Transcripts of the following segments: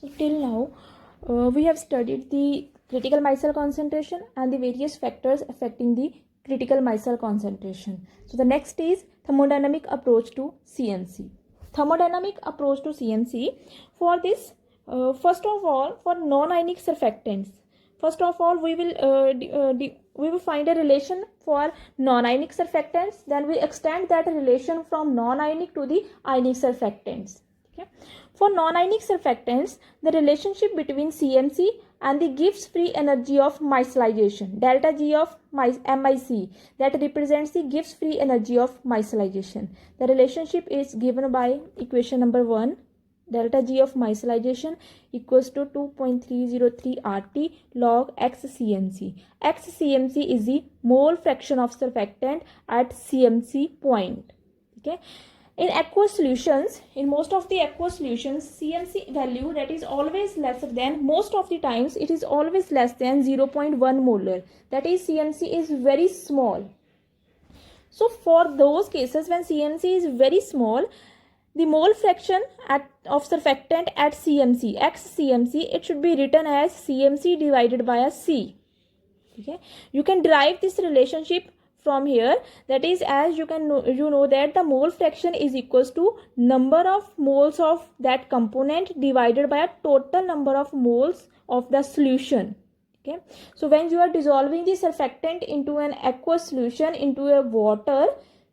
So till now, we have studied the critical micelle concentration and the various factors affecting the critical micelle concentration. So the next is thermodynamic approach to CMC. Thermodynamic approach to CMC. For this, first of all, for non-ionic surfactants, first of all we will find a relation for non-ionic surfactants. Then we extend that relation from non-ionic to the ionic surfactants. Okay. For non-ionic surfactants, the relationship between CMC and the Gibbs free energy of micellization, delta G of MIC, that represents the Gibbs free energy of micellization. The relationship is given by equation number 1. Delta G of micellization equals to 2.303 RT log XCMC. XCMC is the mole fraction of surfactant at CMC point. Okay. In aqueous solutions, in most of the aqueous solutions, CMC value that is always lesser than, most of the times it is always less than 0.1 molar. That is, CMC is very small. So for those cases when CMC is very small, the mole fraction of surfactant at CMC, XCMC, it should be written as CMC divided by a C. Okay, you can derive this relationship from here. That is, as you know that the mole fraction is equals to number of moles of that component divided by a total number of moles of the solution. Okay, so when you are dissolving the surfactant into an aqueous solution, into a water,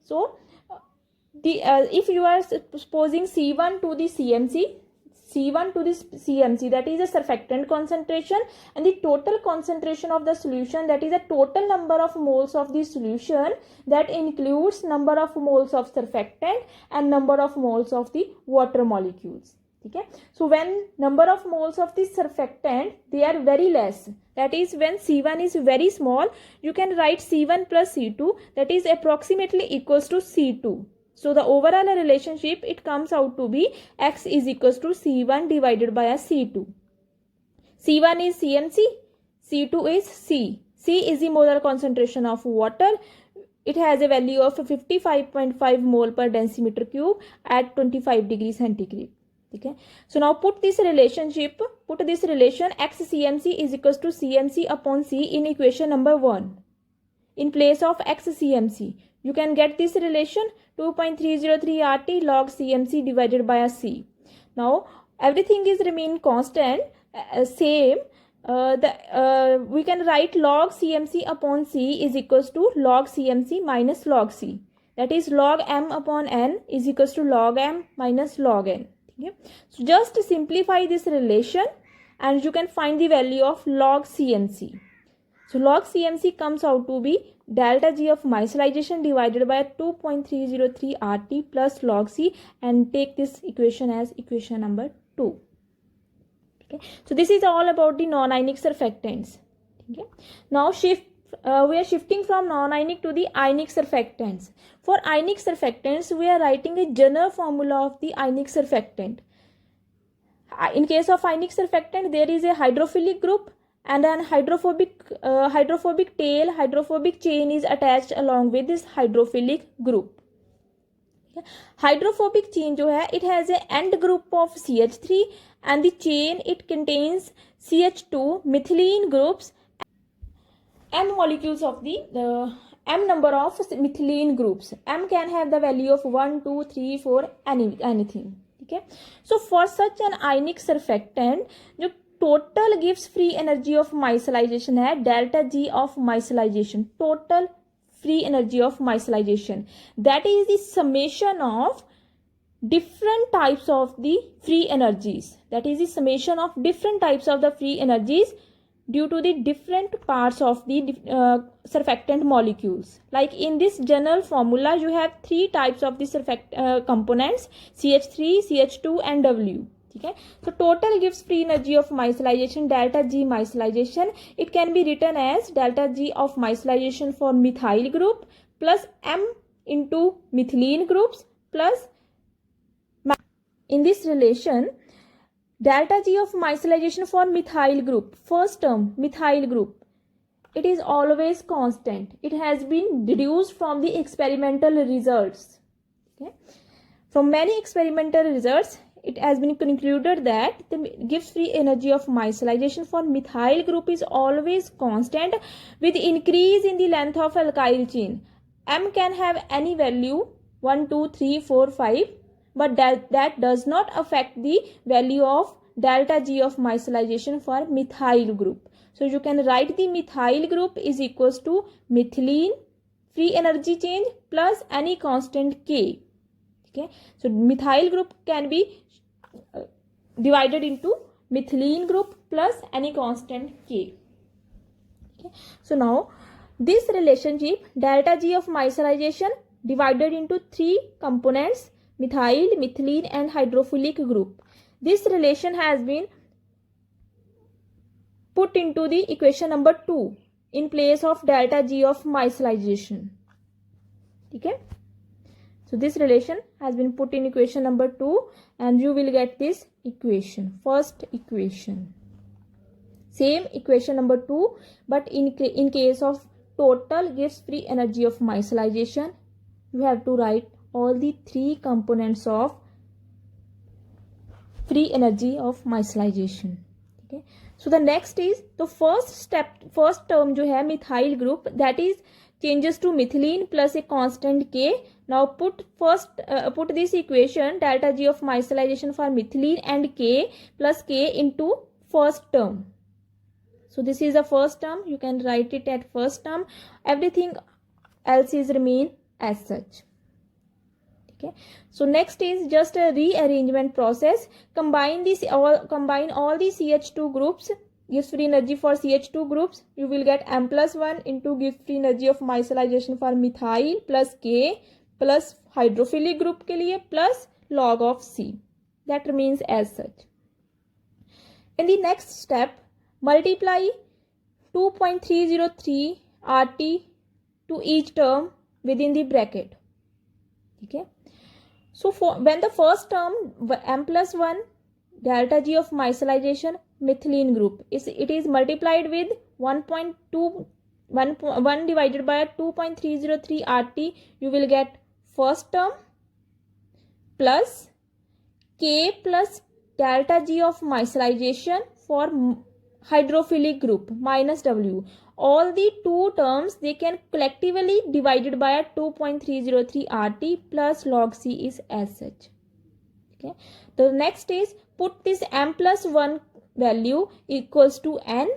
so if you are supposing C1 to the CMC, C1 to this CMC, that is a surfactant concentration, and the total concentration of the solution, that is a total number of moles of the solution, that includes number of moles of surfactant and number of moles of the water molecules. Okay, so when number of moles of the surfactant, they are very less, that is when C1 is very small, you can write C1 plus C2, that is approximately equals to C2. So the overall relationship, it comes out to be X is equals to C1 divided by a C2. C1 is CMC, C2 is C. C is the molar concentration of water. It has a value of 55.5 mole per decimeter cube at 25 degrees centigrade. Okay. So now put this relation XCMC is equals to CMC upon C in equation number 1. In place of XCMC, you can get this relation 2.303 RT log CMC divided by a C. Now everything is remain constant, same. We can write log CMC upon C is equals to log CMC minus log C. That is log M upon N is equals to log M minus log N. Okay. So just simplify this relation and you can find the value of log CMC. So log CMC comes out to be delta G of micellization divided by 2.303 RT plus log C, and take this equation as equation number 2. Okay. So this is all about the non-ionic surfactants. Okay. Now we are shifting from non-ionic to the ionic surfactants. For ionic surfactants, we are writing a general formula of the ionic surfactant. In case of ionic surfactant, there is a hydrophilic group and an hydrophobic chain is attached along with this hydrophilic group. Okay. Hydrophobic chain जो है, it has a end group of CH3 and the chain it contains CH2 methylene groups, M molecules of the M number of methylene groups. M can have the value of 1, 2, 3, 4, anything. Okay. So for such an ionic surfactant, जो total gives free energy of micellization है delta G of micellization, total free energy of micellization, that is the summation of different types of the free energies, that is the summation of different types of the free energies due to the different parts of the surfactant molecules. Like in this general formula, you have 3 types of the components, CH3, CH2 and W. Okay. So total gives free energy of micellization delta G micellization. It can be written as delta G of micellization for methyl group plus M into methylene groups plus, in this relation, delta G of micellization for methyl group, first term methyl group, it is always constant. It has been deduced from the experimental results. Okay. From many experimental results, it has been concluded that the Gibbs free energy of micellization for methyl group is always constant with increase in the length of alkyl chain. M can have any value 1, 2, 3, 4, 5, but that does not affect the value of delta G of micellization for methyl group. So you can write the methyl group is equals to methylene free energy change plus any constant K. Okay, so methyl group can be divided into methylene group plus any constant K. Okay, so now this relationship delta G of micellization divided into three components: methyl, methylene and hydrophilic group. This relation has been put into the equation number 2 in place of delta G of micellization. Okay, so this relation has been put in equation number 2 and you will get this equation, first equation. Same equation number 2, but in case of total Gibbs free energy of micellization, you have to write all the three components of free energy of micellization. Okay, so the next is the first term जो है methyl group, that is changes to methylene plus a constant K. Now put this equation delta G of micellization for methylene and K plus K into first term. So this is the first term, you can write it at first term, everything else is remain as such. Okay, so next is just a rearrangement process. Combine all the CH2 groups, Gibbs free energy for CH2 groups. You will get M plus 1 into Gibbs free energy of micellization for methyl plus K plus hydrophilic group के लिए plus log of C. That remains as such. In the next step, multiply 2.303 RT to each term within the bracket. Okay, so when the first term M plus 1 delta G of micellization methylene group it is multiplied with 1 divided by 2.303 RT, you will get first term plus K plus delta G of micellization for hydrophilic group minus W. All the two terms they can collectively divided by 2.303 RT plus log C is as such. Okay, the next is put this M plus 1 value equals to N.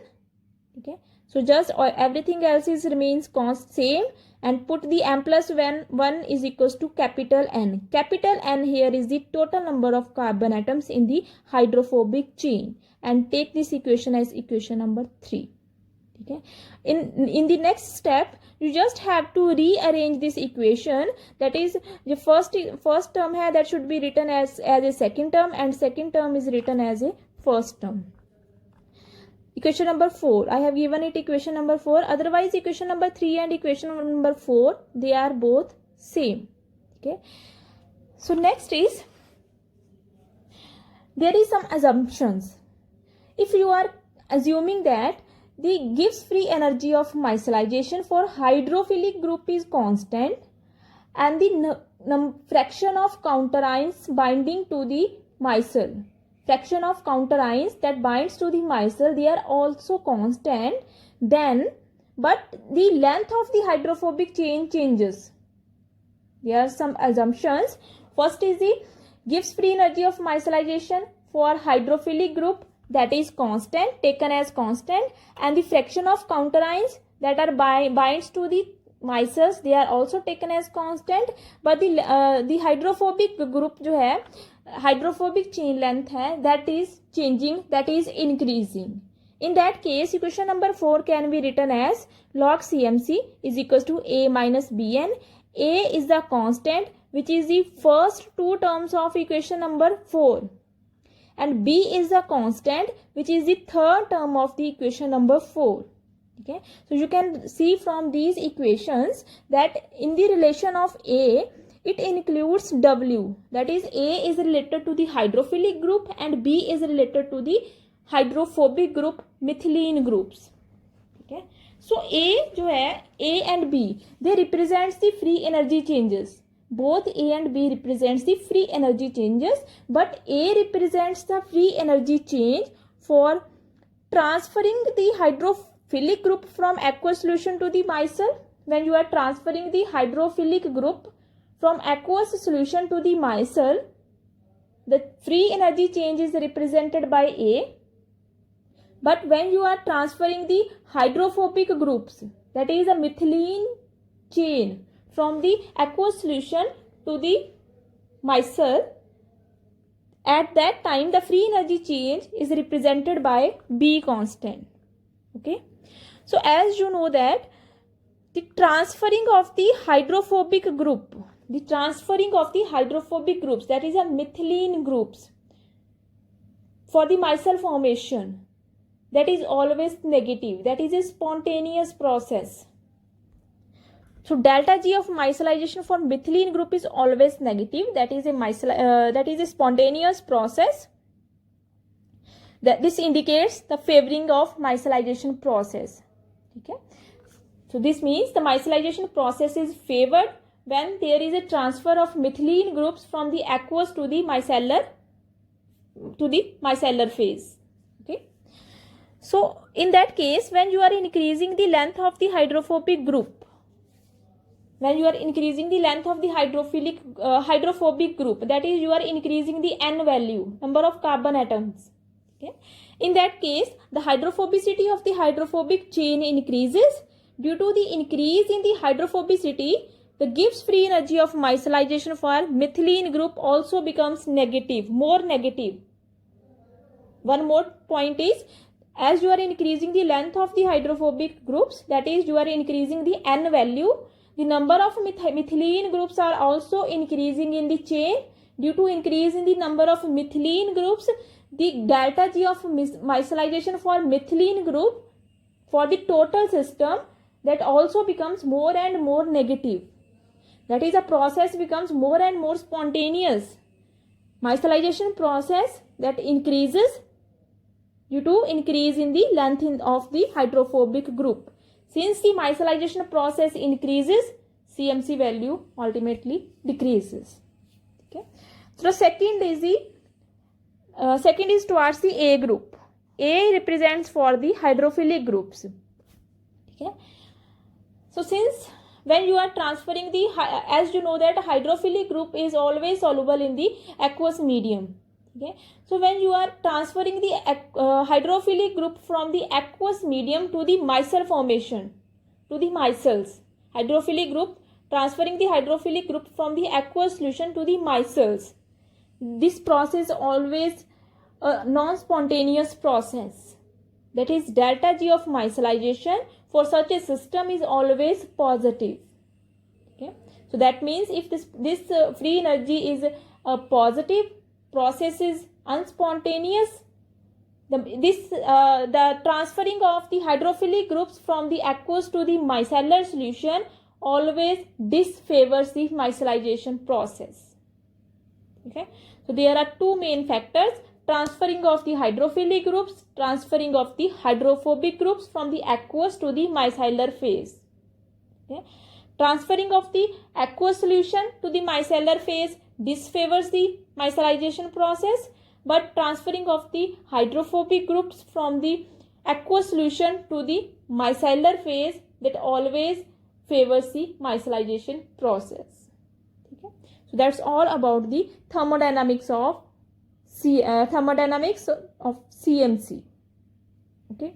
Okay, so just everything else is remains same and put the M plus 1 is equals to capital N. Capital N here is the total number of carbon atoms in the hydrophobic chain and take this equation as equation number 3. Okay, in the next step you just have to rearrange this equation, that is the first term hai that should be written as a second term and second term is written as a first term. Equation number 4, I have given it equation number 4, otherwise equation number 3 and equation number 4 they are both same. Okay, so next is there is some assumptions. If you are assuming that the Gibbs free energy of micellization for hydrophilic group is constant and the fraction of counter ions binding to the micelle, fraction of counter ions that binds to the micelle, they are also constant, then but the length of the hydrophobic chain changes. There are some assumptions. First is the Gibbs free energy of micellization for hydrophilic group, that is constant, taken as constant, and the fraction of counter ions that are binds to the micelles, they are also taken as constant, but the hydrophobic group जो है hydrophobic chain length है that is changing, that is increasing. In that case equation number 4 can be written as log CMC is equals to A minus Bn. A is the constant which is the first two terms of equation number 4 and B is the constant which is the third term of the equation number 4. Okay, so you can see from these equations that in the relation of A it includes W, that is A is related to the hydrophilic group and B is related to the hydrophobic group methylene groups. Okay, so A जो है A and B they represents the free energy changes. both A and B represents the free energy changes, but A represents the free energy change for transferring the hydrophilic group from aqueous solution to the micelle. When you are transferring the hydrophilic group from aqueous solution to the micelle, the free energy change is represented by A. But when you are transferring the hydrophobic groups, that is a methylene chain, from the aqueous solution to the micelle, at that time the free energy change is represented by B constant. Okay, so as you know that the transferring of the hydrophobic group, that is a methylene groups for the micelle formation, that is always negative, that is a spontaneous process. So delta G of micellization for methylene group is always negative, that is a spontaneous process. That this indicates the favoring of micellization process. Okay, so this means the micellization process is favored when there is a transfer of methylene groups from the aqueous to the micellar phase. Okay, so in that case, when you are increasing the length of the hydrophobic group, hydrophobic group, that is you are increasing the N value, number of carbon atoms. Okay, in that case the hydrophobicity of the hydrophobic chain increases. Due to the increase in the hydrophobicity, the Gibbs free energy of micellization for methylene group also becomes negative, more negative. One more point is, as you are increasing the length of the hydrophobic groups, that is you are increasing the N value, the number of methylene groups are also increasing in the chain. Due to increase in the number of methylene groups, the delta G of micellization for methylene group for the total system, that also becomes more and more negative. That is, a process becomes more and more spontaneous. Micellization process that increases due to increase in the length of the hydrophobic group. Since the micellization process increases, CMC value ultimately decreases. Okay, so the second is towards the A group. A represents for the hydrophilic groups. Okay, so since when you are transferring the, as you know that hydrophilic group is always soluble in the aqueous medium. Okay, so when you are transferring the hydrophilic group from the aqueous medium to the micelle formation, to the micelles, hydrophilic group transferring the hydrophilic group from the aqueous solution to the micelles, this process always a non-spontaneous process. That is, delta G of micellization for such a system is always positive. Okay, so that means if this free energy is positive, process is unspontaneous, the transferring of the hydrophilic groups from the aqueous to the micellar solution always disfavors the micellization process. Okay, so there are two main factors: transferring of the hydrophilic groups, transferring of the hydrophobic groups from the aqueous to the micellar phase. Okay, transferring of the aqueous solution to the micellar phase disfavors the micellization process, but transferring of the hydrophobic groups from the aqueous solution to the micellar phase, that always favors the micellization process. Okay, so that's all about the thermodynamics of CMC. Okay,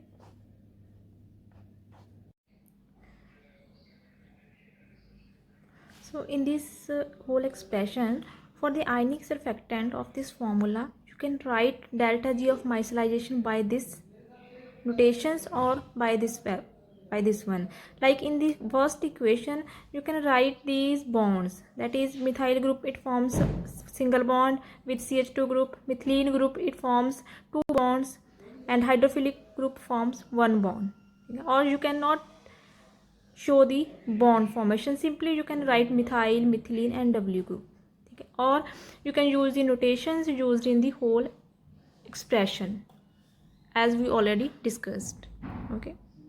so in this whole expression, for the ionic surfactant of this formula, you can write delta G of micellization by this notations or by this one. Like in the first equation, you can write these bonds. That is, methyl group, it forms a single bond with CH2 group. Methylene group, it forms 2 bonds, and hydrophilic group forms 1 bond. Or you cannot show the bond formation, simply you can write methyl, methylene and W group. Okay, or you can use the notations used in the whole expression as we already discussed. Okay.